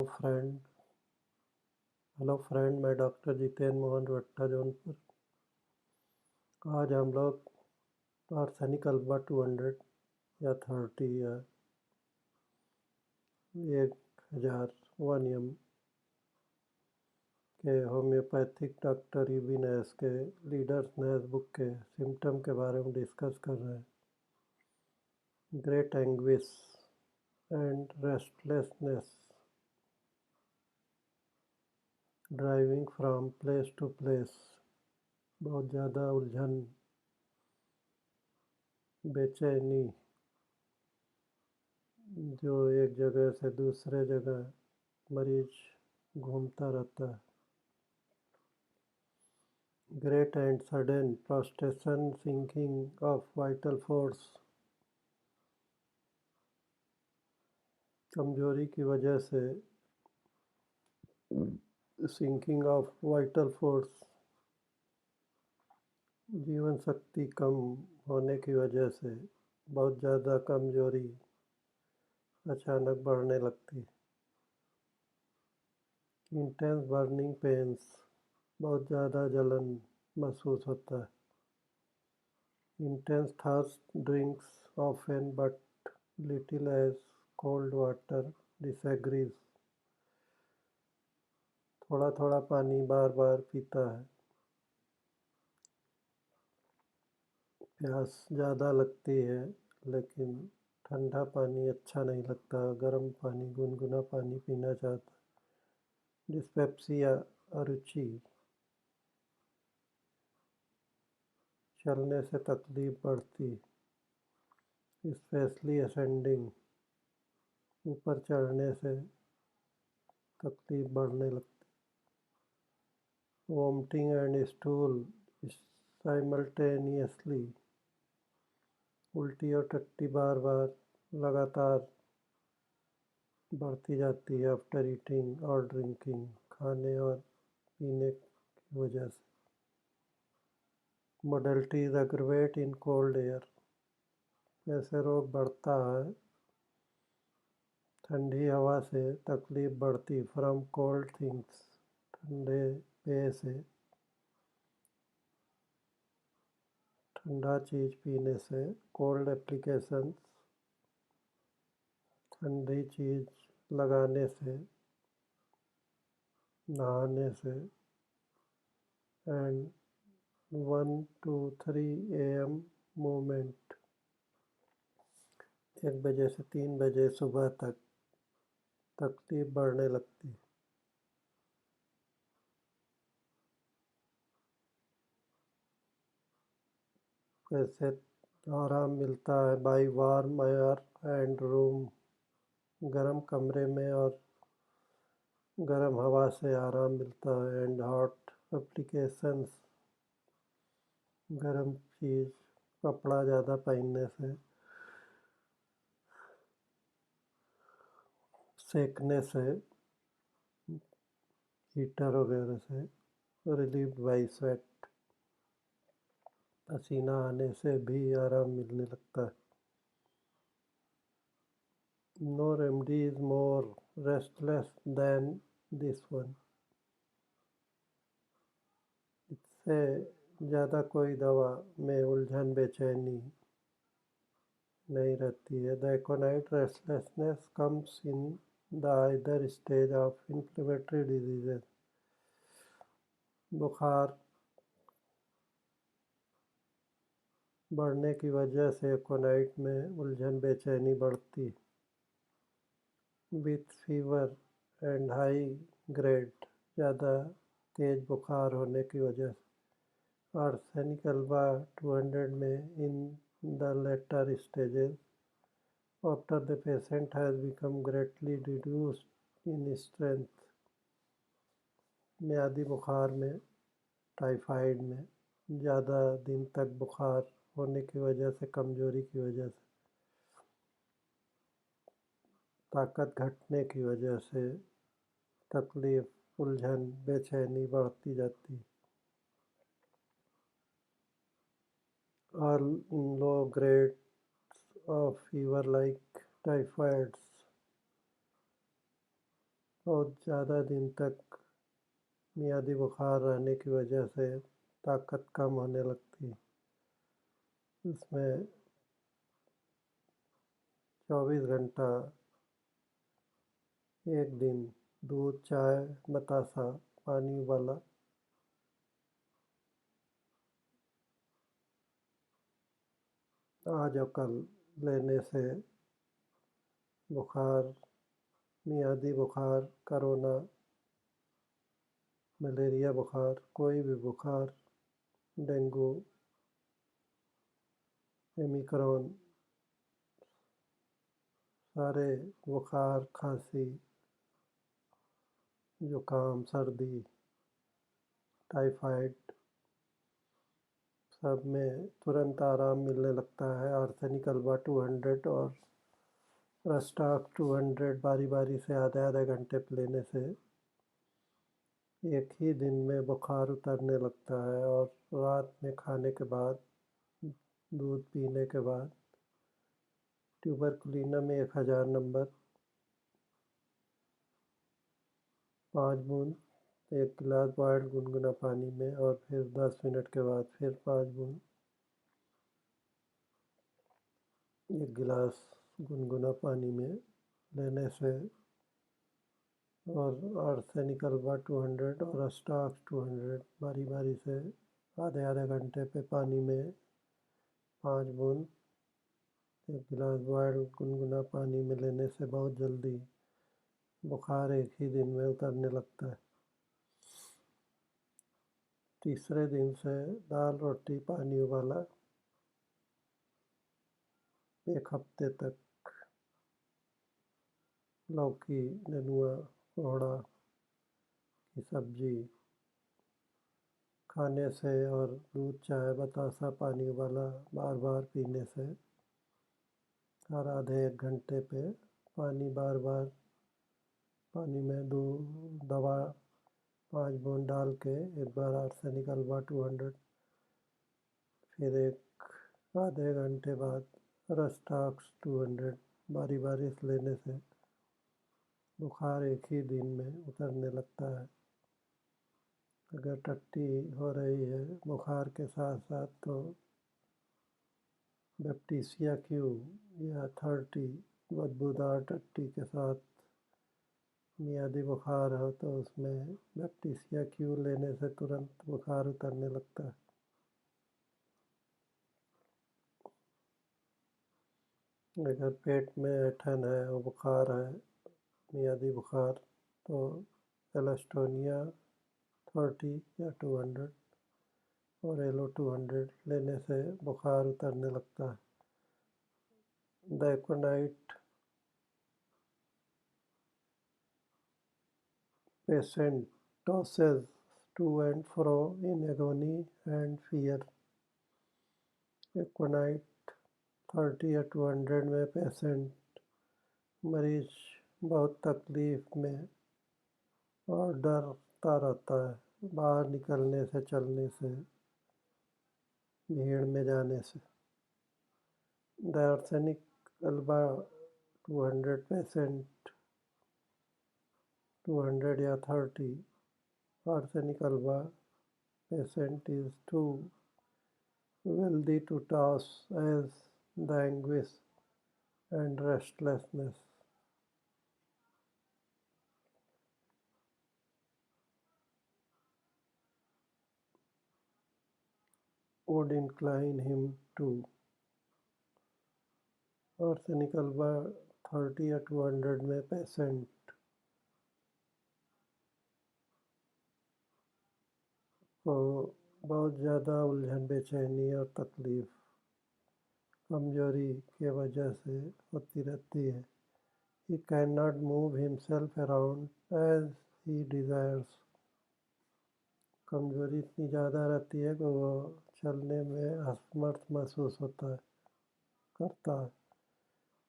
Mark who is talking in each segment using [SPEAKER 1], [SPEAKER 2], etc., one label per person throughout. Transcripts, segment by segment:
[SPEAKER 1] Friend hello friend, मैं doctor Jitendra Mohan रट्टा जौनपुर। आज हम लोग आर्सेनिक अल्बा 200 या 30 या 1000 नियम के होम्योपैथिक डॉक्टर ईबी नैस के लीडर्स नैस बुक के सिम्टम के बारे में डिस्कस कर रहे हैं। Great anguish and restlessness, driving from place to place, बहुत ज़्यादा उलझन, बेचैनी, जो एक जगह से दूसरे जगह मरीज घूमता रहता है। Great and sudden prostration, sinking of vital force, कमजोरी की वजह से सिंकिंग ऑफ वाइटल फोर्स, जीवन शक्ति कम होने की वजह से बहुत ज़्यादा कमजोरी अचानक बढ़ने लगती। इंटेंस बर्निंग पेन्स, बहुत ज़्यादा जलन महसूस होता है। Intense thirst, drinks often but little as cold water disagrees, थोड़ा थोड़ा पानी बार बार पीता है। प्यास ज़्यादा लगती है लेकिन ठंडा पानी अच्छा नहीं लगता, गर्म पानी, गुनगुना पानी पीना चाहता। डिस्पेप्सिया, अरुचि, चलने से तकलीफ बढ़ती। स्पेशली असेंडिंग, ऊपर चढ़ने से तकलीफ बढ़ने लगती। वोमिटिंग एंड स्टूल साइमल्टेनियसली, उल्टी और टट्टी बार बार लगातार बढ़ती जाती है आफ्टर ईटिंग और ड्रिंकिंग, खाने और पीने की वजह से। Modalities aggravate in cold air, ऐसे रोग बढ़ता है ठंडी हवा से तकलीफ बढ़ती। फ्रॉम कोल्ड थिंग्स, ठंडे पेय से, ठंडा चीज़ पीने से। कोल्ड एप्लीकेशंस, ठंडी चीज़ लगाने से, नहाने से। एंड 1 to 3 AM मूवमेंट, 1 बजे से 3 बजे सुबह तक तकलीफ बढ़ने लगती। कैसे आराम मिलता है? By warm air and room, गर्म कमरे में और गर्म हवा से आराम मिलता है। एंड हॉट एप्लीकेशंस, गर्म चीज़, कपड़ा ज़्यादा पहनने से, सेकने से, हीटर वगैरह से। रिलीव बाई स्वेट, पसीना आने से भी आराम मिलने लगता है। No remedy is more restless than this one, इससे ज़्यादा कोई दवा में उलझन बेचैनी नहीं रहती है। The एकोनाइट restlessness comes in the either stage of inflammatory diseases, बुखार बढ़ने की वजह से एकोनाइट में उलझन बेचैनी बढ़ती। With fever and high grade, ज़्यादा तेज बुखार होने की वजह से। आर्सेनिक अल्बा 200 में in the later stages, after the patient has become greatly reduced in strength, मियादी बुखार में, टाइफाइड में, ज़्यादा दिन तक बुखार होने की वजह से, कमजोरी की वजह से, ताकत घटने की वजह से तकलीफ, उलझन, बेचैनी बढ़ती जाती। All in low grades of fever like typhoid, बहुत ज़्यादा दिन तक मियादी बुखार रहने की वजह से ताकत कम होने लगती है। इसमें 24 घंटा एक दिन दूध, चाय, बतासा, पानी उबाला आज और कल लेने से बुखार, मियादी बुखार, कोरोना, मलेरिया बुखार, कोई भी बुखार, डेंगू, ओमिक्रॉन, सारे बुखार, खांसी, जुकाम, सर्दी, टाइफाइड, सब में तुरंत आराम मिलने लगता है। आर्सेनिक अल्बा 200 और रस्टाक 200 बारी बारी से आधे आधे घंटे पे लेने से एक ही दिन में बुखार उतरने लगता है। और रात में खाने के बाद, दूध पीने के बाद ट्यूबरकुलिनम 1000 नंबर 5 बूंद 1 गिलास बॉयल्ड गुनगुना पानी में, और फिर 10 मिनट के बाद फिर 5 बूंद 1 गिलास गुनगुना पानी में लेने से, और आर्सेनिक अल्बा 200 और अस्टाक्स 200 बारी बारी से आधे आधे घंटे पे पानी में 5 बूंद 1 गिलास बॉयल्ड गुनगुना पानी में लेने से बहुत जल्दी बुखार एक ही दिन में उतरने लगता है। तीसरे दिन से दाल, रोटी, पानी उबाला 1 हफ्ते तक, लौकी, नेनुआ, कोहड़ा की सब्जी खाने से और दूध, चाय, बतासा, पानी उबाला बार बार पीने से हर आधे 1 घंटे पे पानी बार बार पानी में दवा 5 बूंद डाल के एक बार आर्सेनिक अल्बा 200, फिर एक आधे घंटे बाद रस्टाक्स 200 बारी बारी से लेने से बुखार एक ही दिन में उतरने लगता है। अगर टट्टी हो रही है बुखार के साथ साथ तो बैप्टीसिया क्यू या 30 बदबूदार टट्टी के साथ मियादी बुखार हो तो उसमें बैप्टीसिया क्यू लेने से तुरंत बुखार उतरने लगता है। अगर पेट में ऐंठन है और बुखार है, मियादी बुखार, तो एलस्टोनिया 30 या 200 और एलो 200 लेने से बुखार उतरने लगता है। डाइकोनाइट patient tosses to and fro in agony and fear। डाइकोनाइट 30 या 200 में पेशेंट, मरीज बहुत तकलीफ में और डरता रहता है बाहर निकलने से, चलने से, भीड़ में जाने से। आर्सेनिक अल्बा 200 पेशेंट 200 या 30 arsenic alba patient is too wealthy to toss as the anguish and restlessness would incline him to। arsenic alba 30 या 200 में पेशेंट को बहुत ज़्यादा उलझन, बेचैनी और तकलीफ, कमजोरी के वजह से होती रहती है। He cannot move himself around as he desires। कमजोरी इतनी ज़्यादा रहती है कि वो चलने में असमर्थ महसूस करता है।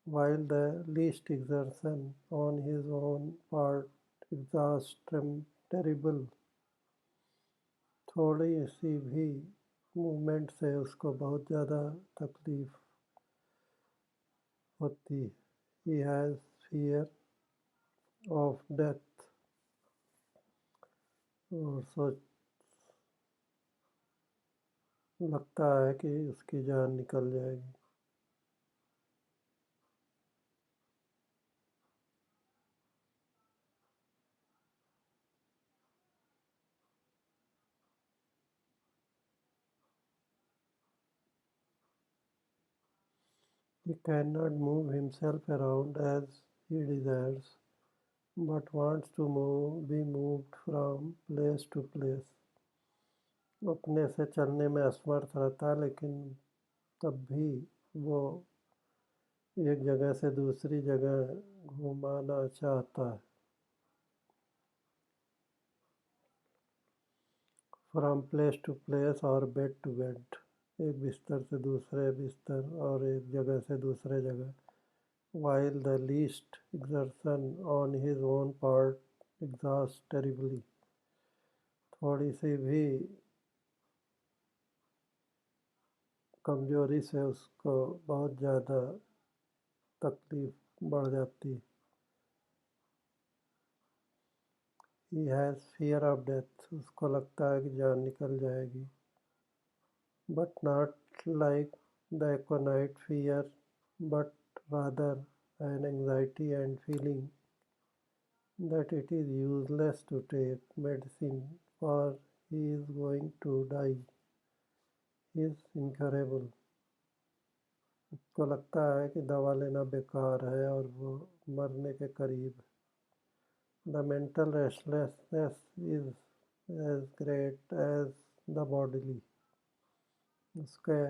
[SPEAKER 1] While the least exertion on his own part exhausts terrible। थोड़ी सी भी मूवमेंट से उसको बहुत ज़्यादा तकलीफ होती है। He has fear of death और सोच लगता है कि उसकी जान निकल जाएगी। He cannot move himself around as he desires, but wants to be moved from place to place. अपने से चलने में असमर्थ रहता है, लेकिन तब भी वो एक जगह से दूसरी जगह घुमाना चाहता है। फ्रॉम प्लेस टू प्लेस और बेड टू बेड, एक बिस्तर से दूसरे बिस्तर और एक जगह से दूसरे जगह। while the least exertion on his own part exhausts terribly, थोड़ी सी भी कमजोरी से उसको बहुत ज़्यादा तकलीफ बढ़ जाती। He has fear of death, उसको लगता है कि जान निकल जाएगी। But not like the aconite fear, but rather an anxiety and feeling that it is useless to take medicine, for he is going to die, is incurable. उसको लगता है कि दवा लेना बेकार है और वो मरने के करीब। The mental restlessness is as great as the bodily, उसके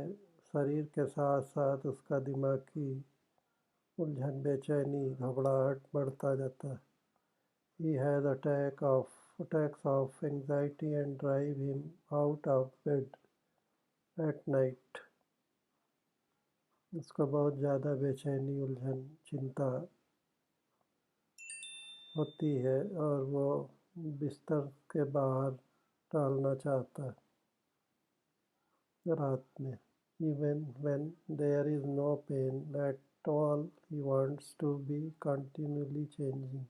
[SPEAKER 1] शरीर के साथ साथ उसका दिमागी उलझन, बेचैनी, घबराहट बढ़ता जाता है। He has attacks of anxiety and drive him out of bed at night. उसको बहुत ज़्यादा बेचैनी, उलझन, चिंता होती है और वो बिस्तर के बाहर टालना चाहता है रात में। Even when there is no pain at all, he wants to be continually changing.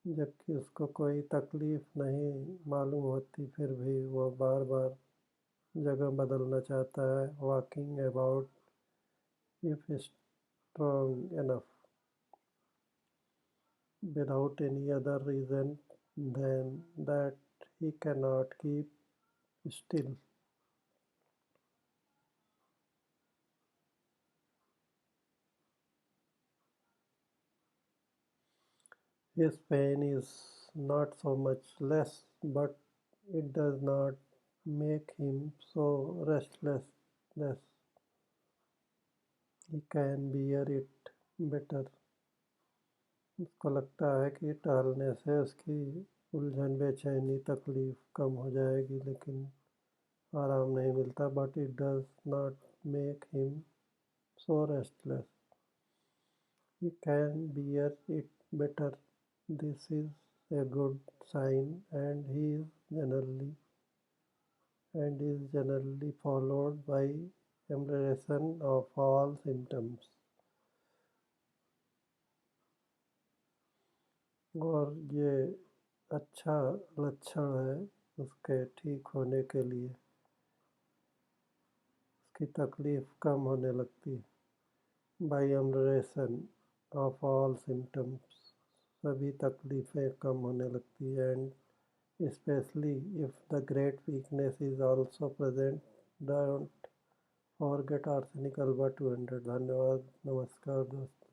[SPEAKER 1] जबकि उसको कोई तकलीफ नहीं मालूम होती, फिर भी वो बार बार जगह बदलना चाहता है। Walking about if strong enough, without any other reason than that he cannot keep still. His pain is not so much less, but it does not make him so restless. He can bear it better. उसको लगता है कि टहलने से उसकी उलझन, बेचैनी, तकलीफ कम हो जाएगी, लेकिन आराम नहीं मिलता। But it does not make him so restless. He can bear it better. This is a good sign, and is generally followed by amelioration of all symptoms. और ये अच्छा लक्षण है उसके ठीक होने के लिए। उसकी तकलीफ कम होने लगती। By amelioration of all symptoms, सभी तकलीफ़ें कम होने लगती है। And especially if the great weakness is also present, don't forget arsenic alba 200। धन्यवाद, नमस्कार दोस्तों।